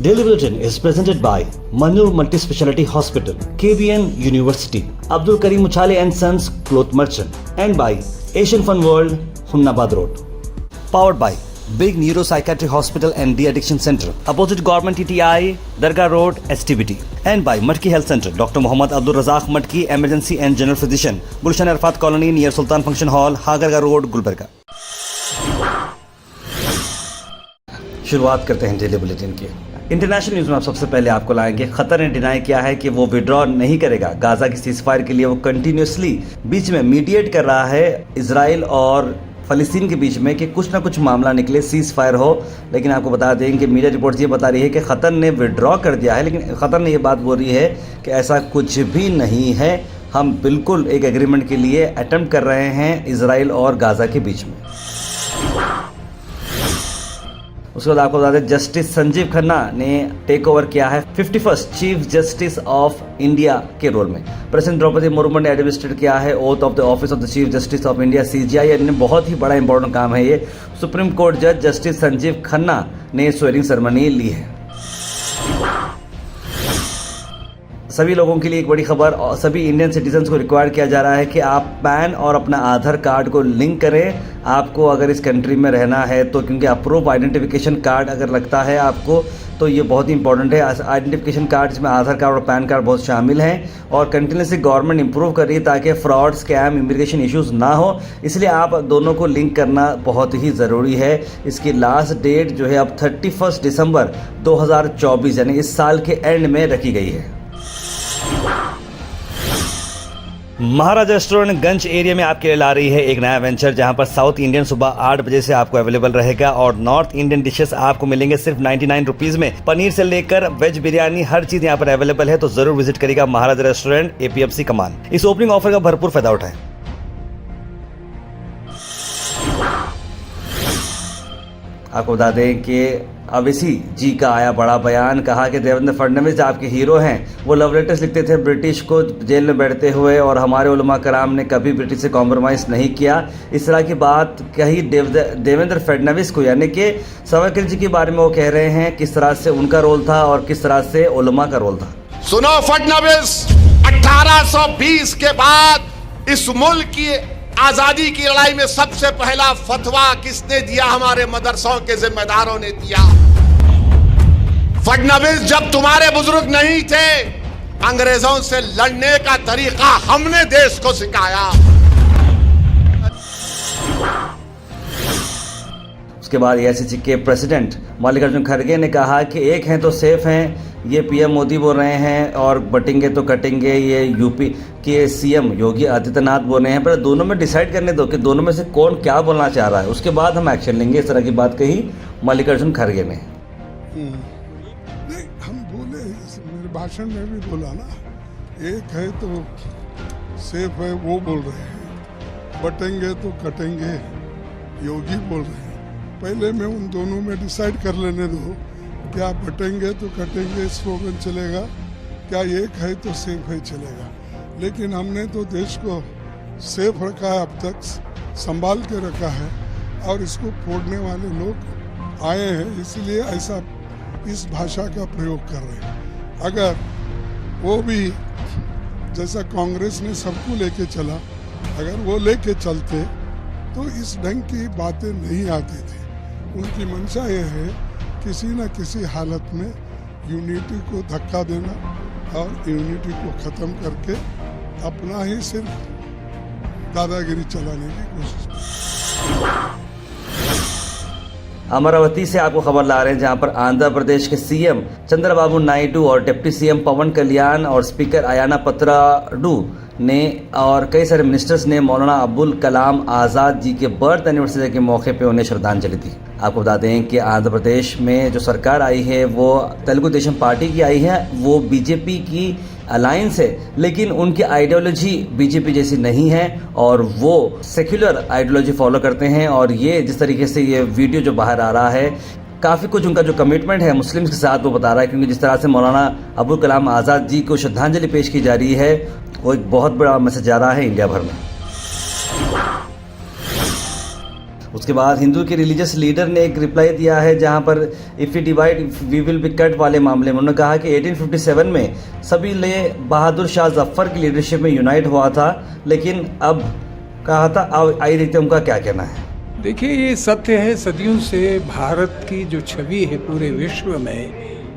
Daily Bulletin is presented by Manur Multi-Speciality Hospital, KBN University, Abdul Karim Uchale and Sons Cloth Merchant, and by Asian Fun World, Hunnabad Road. Powered by Big Neuropsychiatric Hospital and De-Addiction Center, opposite Government TTI, Dargah Road, STBT. And by Matki Health Center, Dr. Muhammad Abdul Razak Matki, Emergency and General Physician, Gulshan Arfat Colony near Sultan Function Hall, Hagarga Road, Gulbarga. शुरुआत करते हैं daily bulletin की। International news में आप सबसे पहले आपको लाएंगे, कतर ने डिनाई किया है कि वो विड्रॉ नहीं करेगा। गाजा की सीज़फायर के लिए वो कंटिन्यूसली बीच में मीडिएट कर रहा है इजराइल और फ़लस्तीन के बीच में कि कुछ ना कुछ मामला निकले, सीज़फायर हो। लेकिन आपको बता दें कि मीडिया रिपोर्ट्स ये बता रही है कि कतर ने विड्रॉ कर दिया है, लेकिन कतर ने ये बात बोल रही है कि ऐसा कुछ भी नहीं है, हम बिल्कुल एक एग्रीमेंट के लिए अटेम्प्ट कर रहे हैं इजराइल और गाजा के बीच में। उसके बाद आपको बता दें, जस्टिस संजीव खन्ना ने टेक ओवर किया है 51st chief justice of India के रोल में। प्रेसिडेंट द्रौपदी मुर्मू ने एडमिनिस्ट्रेट किया है oath of the office of the chief justice of India, CJI। ने बहुत ही बड़ा इंपॉर्टेंट काम है ये। सुप्रीम कोर्ट जज जस्टिस संजीव खन्ना ने स्वेरिंग सेरेमनी ली है। सभी लोगों के लिए एक बड़ी खबर, और सभी इंडियन सिटीजन्स को रिक्वायर किया जा रहा है कि आप पैन और अपना आधार कार्ड को लिंक करें। आपको अगर इस कंट्री में रहना है तो, क्योंकि अप्रूव आइडेंटिफिकेशन कार्ड अगर लगता है आपको तो ये बहुत ही इंपॉर्टेंट है। आइडेंटिफिकेशन कार्ड जिसमें आधार कार्ड और पैन कार्ड बहुत शामिल हैं, और कंटिन्यूसली गवर्नमेंट इंप्रूव कर रही है ताकि फ्रॉड, स्कैम, इमिग्रेशन इश्यूज़ ना हो, इसलिए आप दोनों को लिंक करना बहुत ही ज़रूरी है। इसकी लास्ट डेट जो है अब 31 दिसंबर 2024 यानी इस साल के एंड में रखी गई है। महाराजा रेस्टोरेंट गंज एरिया में आपके लिए ला रही है एक नया वेंचर, जहां पर साउथ इंडियन सुबह 8 बजे से आपको अवेलेबल रहेगा और नॉर्थ इंडियन डिशेस आपको मिलेंगे सिर्फ 99 रुपीज में। पनीर से लेकर वेज बिरयानी हर चीज यहां पर अवेलेबल है, तो जरूर विजिट करिएगा महाराजा रेस्टोरेंट, APFC कमान। इस ओपनिंग ऑफर का भरपूर फायदा उठाएं। आपको बता दें कि अवैसी जी का आया बड़ा बयान, कहा कि देवेंद्र फडणवीस आपके हीरो हैं, वो लव लेटर्स लिखते थे ब्रिटिश को जेल में बैठते हुए, और हमारे उलमा कराम ने कभी ब्रिटिश से कॉम्प्रोमाइज़ नहीं किया। इस तरह की बात कही देवेंद्र फडणवीस को, यानी कि सावरकर जी के बारे में वो कह रहे हैं किस तरह से उनका रोल था और किस तरह से उलमा का रोल था। सुनो फडणवीस, 1820 के बाद इस मुल्क की आजादी की लड़ाई में सबसे पहला फतवा किसने दिया? हमारे मदरसों के जिम्मेदारों ने दिया। फडणवीस, जब तुम्हारे बुजुर्ग नहीं थे, अंग्रेजों से लड़ने का तरीका हमने देश को सिखाया। उसके बाद AICC के प्रेसिडेंट मल्लिकार्जुन खड़गे ने कहा कि एक हैं तो सेफ हैं, ये PM मोदी बोल रहे हैं, और बटेंगे तो कटेंगे ये यूपी के CM योगी आदित्यनाथ बोल रहे हैं। पर दोनों में डिसाइड करने दो कि दोनों में से कौन क्या बोलना चाह रहा है, उसके बाद हम एक्शन लेंगे। इस तरह की बात कही मल्लिकार्जुन खड़गे ने। नहीं, हम बोले, मेरे भाषण में भी बोला ना, एक है तो सेफ है वो बोल रहे हैं, बटेंगे तो कटेंगे योगी बोल रहे हैं। पहले मैं उन दोनों में डिसाइड कर लेने दो, क्या बटेंगे तो कटेंगे स्लोगन चलेगा, क्या एक है तो सेफ है चलेगा। लेकिन हमने तो देश को सेफ रखा है, अब तक संभाल के रखा है, और इसको फोड़ने वाले लोग आए हैं, इसलिए ऐसा इस भाषा का प्रयोग कर रहे हैं। अगर वो भी जैसा कांग्रेस ने सबको लेके चला, अगर वो लेके चलते तो इस ढंग की बातें नहीं आती थी। उनकी मंशा ये है किसी न किसी हालत में यूनिटी को धक्का देना और यूनिटी को ख़त्म करके अपना ही सिर्फ दादागिरी चलाने की कोशिश। अमरावती से आपको खबर ला रहे हैं, जहां पर आंध्र प्रदेश के CM चंद्रबाबू नायडू और डिप्टी CM पवन कल्याण और स्पीकर आयाना पत्राडू ने और कई सारे मिनिस्टर्स ने मौलाना अबुल कलाम आज़ाद जी के बर्थ एनिवर्सरी के मौके पे उन्हें श्रद्धांजलि दी। आपको बता दें कि आंध्र प्रदेश में जो सरकार आई है वो तेलुगु देशम पार्टी की आई है, वो BJP की अलायंस है, लेकिन उनकी आइडियोलॉजी BJP जैसी नहीं है और वो सेक्युलर आइडियोलॉजी फॉलो करते हैं। और ये जिस तरीके से ये वीडियो जो बाहर आ रहा है, काफ़ी कुछ उनका जो कमिटमेंट है मुस्लिम्स के साथ वो बता रहा है, क्योंकि जिस तरह से मौलाना अबुल कलाम आज़ाद जी को श्रद्धांजलि पेश की जा रही है, वो एक बहुत बड़ा मैसेज जा रहा है इंडिया भर में। उसके बाद हिंदू के रिलीजियस लीडर ने एक रिप्लाई दिया है जहां पर if you divide we will be cut वाले मामले में उन्होंने कहा कि 1857 में सभी ले बहादुर शाह जफर की लीडरशिप में यूनाइट हुआ था, लेकिन अब कहा था। अब आइए देखते हैं उनका क्या कहना है। देखिए, ये सत्य है, सदियों से भारत की जो छवि है पूरे विश्व में,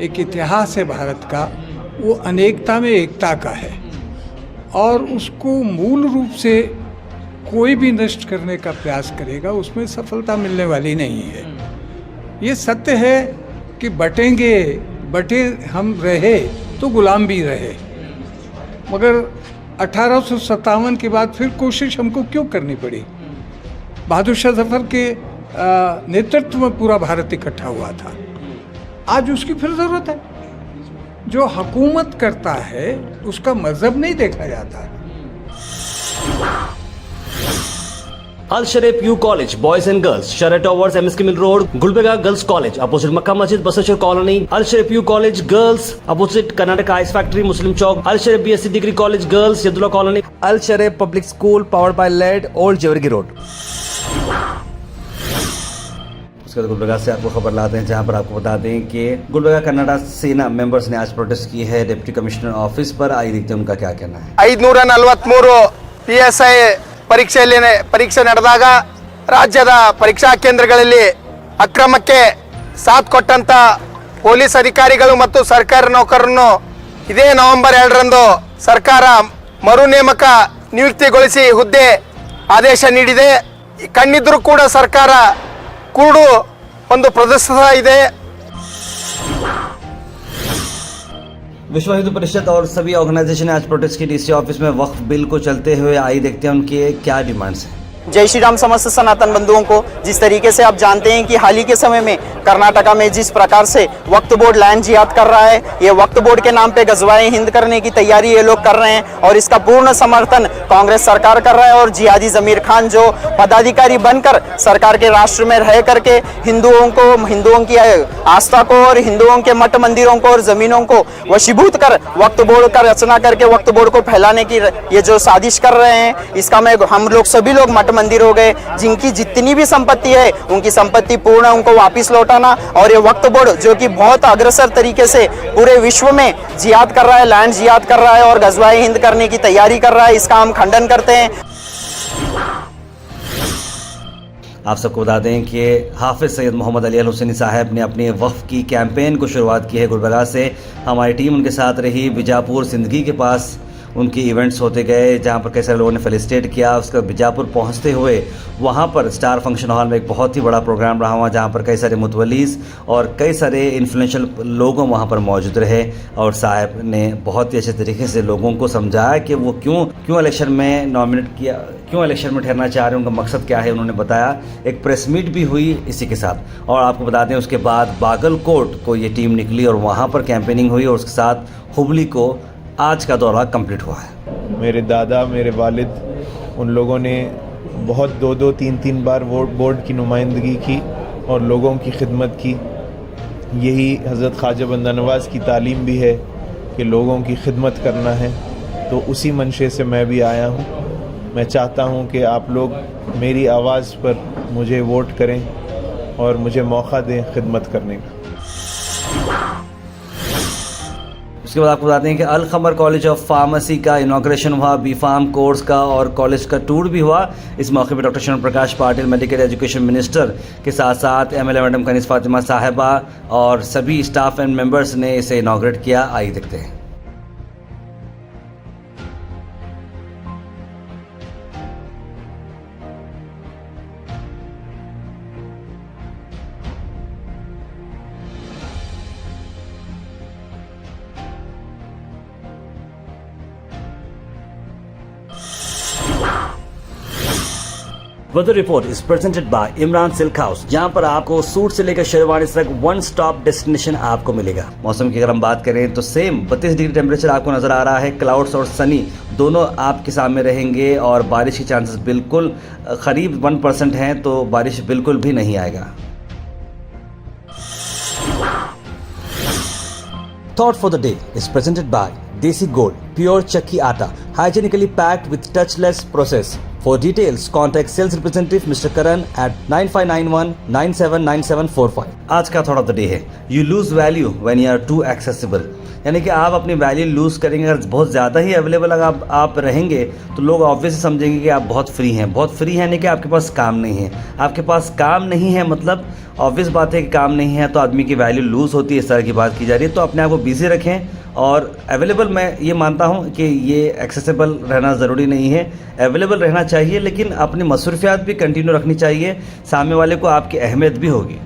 एक इतिहास है भारत का, वो अनेकता में एकता का है और उसको मूल रूप से कोई भी नष्ट करने का प्रयास करेगा उसमें सफलता मिलने वाली नहीं है। ये सत्य है कि बटे हम रहे तो गुलाम भी रहे, मगर 1857 के बाद फिर कोशिश हमको क्यों करनी पड़ी? बहादुर शाह जफर के नेतृत्व में पूरा भारत इकट्ठा हुआ था। आज उसकी फिर ज़रूरत है। जो हुकूमत करता है उसका मजहब नहीं देखा जाता। Al Sharif U college boys and girls, शरट towers, MSK mill road, Gulbarga girls college opposite Makka Masjid, Basaveshwar colony. Al Sharif U college girls opposite Karnataka ice factory, Muslim Chowk. Al Sharif BSc degree college girls, Yadulla colony. Al Sharif public school powered by लेड, ओल्ड जेवरगी रोड। उसके बाद गुलबर्गा से आपको खबर लाते हैं जहां पर आपको बता दें कि गुलबर्गा कन्नड़ा सेना मेंबर्स ने आज प्रोटेस्ट की है डिप्टी कमिश्नर ऑफिस पर। आइए देखते हैं उनका क्या कहना है। 543 PSI ಪರೀಕ್ಷೆ ನಡೆದಾಗ ರಾಜ್ಯದ ಪರೀಕ್ಷಾ ಕೇಂದ್ರಗಳಲ್ಲಿ ಅಕ್ರಮಕ್ಕೆ ಸಾಥ್ ಕೊಟ್ಟಂತ ಪೊಲೀಸ್ ಅಧಿಕಾರಿಗಳು ಮತ್ತು ಸರ್ಕಾರಿ ನೌಕರರನ್ನು ಇದೇ ನವೆಂಬರ್ 2ರಂದು ಸರ್ಕಾರ ಮರು ನೇಮಕ ನಿಯುಕ್ತಿಗೊಳಿಸಿ ಹುದ್ದೆ ಆದೇಶ ನೀಡಿದೆ. ಕಣ್ಣಿದ್ರೂ ಕೂಡ ಸರ್ಕಾರ ಕೂಡು ಒಂದು ಪ್ರದರ್ಶಿಸ್ತಾ ಇದೆ. विश्व हिंदू परिषद और सभी ऑर्गेनाइजेशन ने आज प्रोटेस्ट की DC ऑफिस में वक्फ बिल को चलते हुए। आइए देखते हैं उनके क्या डिमांड्स हैं। जय श्री राम समस्त सनातन बंधुओं को। जिस तरीके से आप जानते हैं कि हाल ही के समय में कर्नाटका में जिस प्रकार से वक्फ बोर्ड लैंड जिहाद कर रहा है, ये वक्फ बोर्ड के नाम पे गजवाए हिंद करने की तैयारी ये लोग कर रहे हैं और इसका पूर्ण समर्थन कांग्रेस सरकार कर रहा है। और जिहादी जमीर खान जो पदाधिकारी बनकर सरकार के राष्ट्र में रह करके हिंदुओं की आस्था को और हिंदुओं के मठ मंदिरों को और जमीनों को वशीभूत कर वक्फ बोर्ड का रचना करके वक्फ बोर्ड को फैलाने की ये जो साजिश कर रहे हैं, इसका मैं हम लोग सभी लोग मठ मंदिर हो गए जिनकी जितनी भी संपत्ति है उनकी संपत्ति पूर्ण उनको वापस लौटाना। और ये वक्फ बोर्ड जो कि बहुत अग्रसर तरीके से पूरे विश्व में जिहाद कर रहा है, लैंड जिहाद कर रहा है और गजवाए हिंद करने की तैयारी कर रहा है, इसका हम खंडन करते हैं। आप सबको बता दें कि हाफिज सैयद मोहम्मद अली अल हुसैनी साहब ने अपने वक्फ की कैंपेन को शुरुआत की है गुलबर्गा से। हमारी टीम उनके साथ रही। बीजापुर सिंदगी के पास उनके इवेंट्स होते गए जहां पर कई सारे लोगों ने फेलिसिटेट किया। उसके बाद बीजापुर पहुंचते हुए वहां पर स्टार फंक्शन हॉल में एक बहुत ही बड़ा प्रोग्राम रहा हुआ जहां पर कई सारे मुतवलीस और कई सारे इन्फ्लुएंशियल लोगों वहां पर मौजूद रहे और साहब ने बहुत ही अच्छे तरीके से लोगों को समझाया कि वो क्यों इलेक्शन में नॉमिनेट किया, क्यों इलेक्शन में ठहरना चाह रहे हैं, उनका मकसद क्या है, उन्होंने बताया। एक प्रेस मीट भी हुई इसी के साथ। और आपको बता दें उसके बाद बागलकोट को ये टीम निकली और वहाँ पर कैंपेनिंग हुई और उसके साथ हुबली को आज का दौरा कंप्लीट हुआ है। मेरे दादा, मेरे वालिद, उन लोगों ने बहुत 2-2, 3-3 बार वोट बोर्ड की नुमाइंदगी की और लोगों की खिदमत की। यही हज़रत ख्वाजा बंदा नवाज़ की तालीम भी है कि लोगों की खिदमत करना है, तो उसी मंशे से मैं भी आया हूँ। मैं चाहता हूँ कि आप लोग मेरी आवाज़ पर मुझे वोट करें और मुझे मौका दें खिदमत करने का। उसके बाद आपको बताते हैं कि अल खमर कॉलेज ऑफ फार्मेसी का इनॉग्रेशन हुआ, B.Pharm कोर्स का और कॉलेज का टूर भी हुआ। इस मौके पर डॉक्टर शरण प्रकाश पाटिल, मेडिकल एजुकेशन मिनिस्टर के साथ साथ MLA मैडम कनीज़ फातिमा साहिबा और सभी स्टाफ एंड मेंबर्स ने इसे इनॉग्रेट किया। आइए देखते हैं। Weather report is presented by Imran silk house, जहां पर आपको सूट से लेकर शेरवानी तक वन स्टॉप डेस्टिनेशन आपको मिलेगा। मौसम की अगर हम बात करें तो सेम 32 डिग्री टेम्परेचर आपको नजर आ रहा है। क्लाउड्स और सनी दोनों आपके सामने रहेंगे और बारिश की चांसेस बिल्कुल करीब 1% हैं, तो बारिश बिल्कुल भी नहीं आएगा। Thought for the day is presented by Desi Gold, pure chakki atta, hygienically packed with touchless process. For details, contact sales representative Mr. Karan at 9591979745. आज का थॉट ऑफ द डे है, you lose value when you are too accessible. यानी कि आप अपनी value loose करेंगे अगर बहुत ज़्यादा ही अवेलेबल अगर आप रहेंगे तो लोग ऑब्वियसली समझेंगे कि आप बहुत फ्री हैं। बहुत फ्री है यानी कि आपके पास काम नहीं है। आपके पास काम नहीं है मतलब ऑब्वियस बात है कि काम नहीं है तो आदमी की वैल्यू लूज़ होती है, इस तरह की बात की जा रही है। तो अपने आप को बिजी रखें और अवेलेबल, मैं ये मानता हूँ कि ये एक्सेसिबल रहना ज़रूरी नहीं है, अवेलेबल रहना चाहिए, लेकिन अपनी मसरूफियात भी कंटिन्यू रखनी चाहिए, सामने वाले को आपकी अहमियत भी होगी।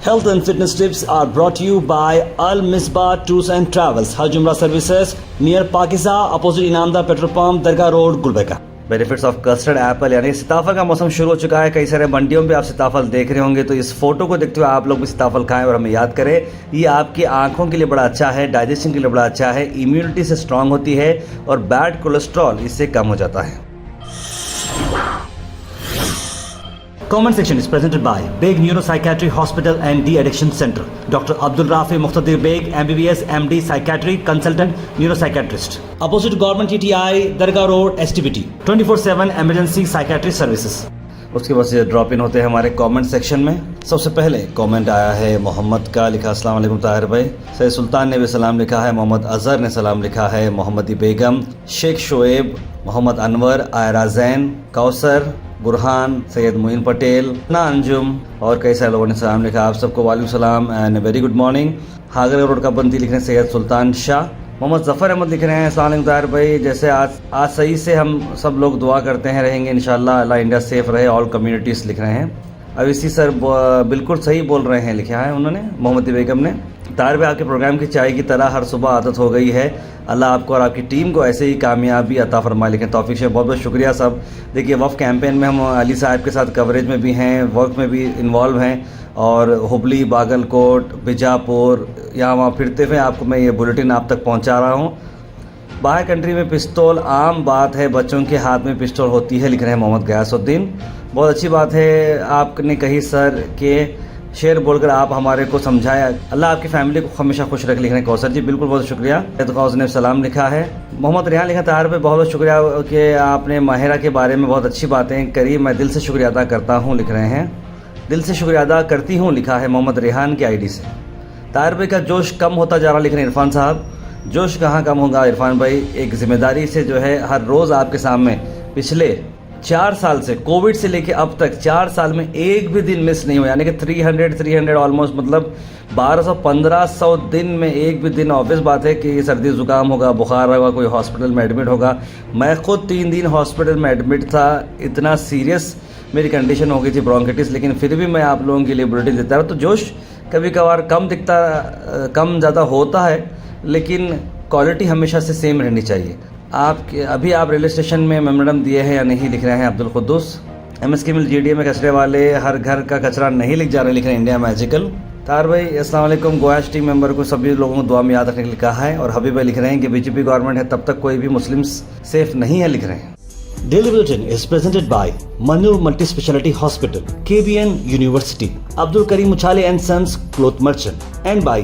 Health and fitness tips are brought to you by Al Misbah Tours and Travels, Hajj Umrah Services, near Pakiza, opposite Inamda Petrol Pump, Dargah Road, Gulbarga. Benefits of custard Apple, यानी सीताफल का मौसम शुरू हो चुका है। कई सारे मंडियों पे आप सीताफल देख रहे होंगे, तो इस फोटो को देखते हुए आप लोग भी सीताफल खाएं और हमें याद करें। ये आपकी आंखों के लिए बड़ा अच्छा है, डाइजेशन के लिए बड़ा अच्छा है, इम्यूनिटी से स्ट्रांग होती है और बैड कोलेस्ट्रॉल इससे कम हो जाता है। Comment section is presented by Beg Neuropsychiatry Hospital and De-Addiction Center. Dr. Abdul Rafi Muqtadir Beg, MBBS, MD, Psychiatry, Consultant, Neuropsychiatrist. Opposite Government TTI, Dargah Road, STBT. 24/7 Emergency Psychiatry Services. उसके बाद से drop in होते हैं हमारे comment section में। सबसे पहले comment आया है मोहम्मद का, लिखा अस्सलाम वालेकुम ताहिर भाई। सैयद सुल्तान ने भी सलाम लिखा है, मोहम्मद अजहर ने सलाम लिखा है, मोहम्मदी बेगम, शेख शोएब, मोहम्मद अनवर, आयरा जैन, कौसर, बुरहान, सैयद मोइन पटेल, ना अंजुम और कई सारे लोगों ने सलाम लिखा। आप सबको वालेकुम सलाम एंड वेरी गुड मॉर्निंग। हागर रोड का बंदी लिख रहे हैं सैयद सुल्तान शाह। मोहम्मद ज़फ़र अहमद लिख रहे हैं अस्सलाम वालेकुम ताहिर भाई, जैसे आज सही से हम सब लोग दुआ करते हैं रहेंगे इंशाल्लाह, अल्लाह इंडिया सेफ रहे, ऑल कम्युनिटीज़ लिख रहे हैं। अब इसी सर बिल्कुल सही बोल रहे हैं, लिखा है उन्होंने, मोहम्मदी बेगम ने। ताहिर भाई आपके प्रोग्राम की चाय की तरह हर सुबह आदत हो गई है, अल्लाह आपको और आपकी टीम को ऐसे ही कामयाबी अता फरमाए, लिखें तौफीक से। बहुत बहुत शुक्रिया साहब। देखिए वफ़ कैंपेन में हम अली साहब के साथ कवरेज में भी हैं, वर्क में भी इन्वॉल्व हैं और हुबली, बागलकोट, बीजापुर, यहाँ वहाँ फिरते हुए आपको मैं ये बुलेटिन आप तक पहुँचा रहा हूँ। बाहर कंट्री में पिस्तौल आम बात है, बच्चों के हाथ में पिस्तौल होती है, लिख रहे हैं मोहम्मद गयासुद्दीन। बहुत अच्छी बात है आपने कही सर के शेर बोलकर आप हमारे को समझाया, अल्लाह आपकी फैमिली को हमेशा खुश रख, लिख रहे हैं कौसर जी, बिल्कुल बहुत शुक्रिया। एतकाउस ने सलाम लिखा है। मोहम्मद रिहान लिखा तार पे बहुत बहुत शुक्रिया कि आपने माहिरा के बारे में बहुत अच्छी बातें करी, मैं दिल से शुक्रिया अदा करता हूँ, लिख रहे हैं दिल से शुक्रिया अदा करती हूँ, लिखा है मोहम्मद रिहान की आईडी से। तार भाई का जोश कम होता जा रहा, लिख रहे हैं इरफान साहब। जोश कहाँ कम होगा इरफान भाई, एक जिम्मेदारी से जो है हर रोज़ आपके सामने पिछले 4 साल से, कोविड से लेके अब तक 4 साल में एक भी दिन मिस नहीं हुआ, यानी कि 300 ऑलमोस्ट, मतलब 1200-1500 दिन में एक भी दिन। ऑब्वियस बात है कि सर्दी ज़ुकाम होगा, बुखार होगा, कोई हॉस्पिटल में एडमिट होगा। मैं खुद 3 दिन हॉस्पिटल में एडमिट था, इतना सीरियस मेरी कंडीशन हो गई थी, ब्रोंकिटिस, लेकिन फिर भी मैं आप लोगों के लिए बुलेटिन देता रहा। तो जोश कभी कभार कम दिखता, कम ज़्यादा होता है, लेकिन क्वालिटी हमेशा से सेम रहनी चाहिए। अभी आप रेलवे स्टेशन में मेमोरेंडम दिए हैं या नहीं, लिख रहे हैं अब्दुल कुद्दूस। MSK मिल GDA में कचरे वाले हर घर का कचरा नहीं लिख जा रहे, लिख रहे हैं इंडिया मैजिकल। तार भाई अस्सलाम वालेकुम, गोयाश टीम मेंबर को सभी लोगों को दुआ में याद रखने के लिए कहा है। और हबीब भाई लिख रहे हैं कि BJP गवर्नमेंट है तब तक कोई भी मुस्लिम सेफ नहीं है, लिख रहे हैं। Daily Bulletin is presented by Manur Multi Speciality Hospital, KBN University, Abdul Karim Uchale and Sons Cloth Merchant, and by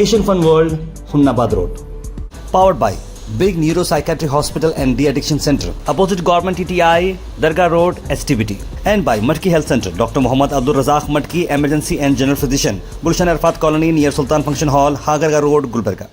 Asian Fun World, Hunnabad Road. Powered by Big Neuropsychiatry Hospital and De-Addiction Center, opposite Government TTI, Dargah Road, STBT, and by Matki Health Center, Dr. Muhammad Abdul Razak Matki, Emergency and General Physician, Gulshan Arfat Colony near Sultan Function Hall, Hagarga Road, Gulbarga.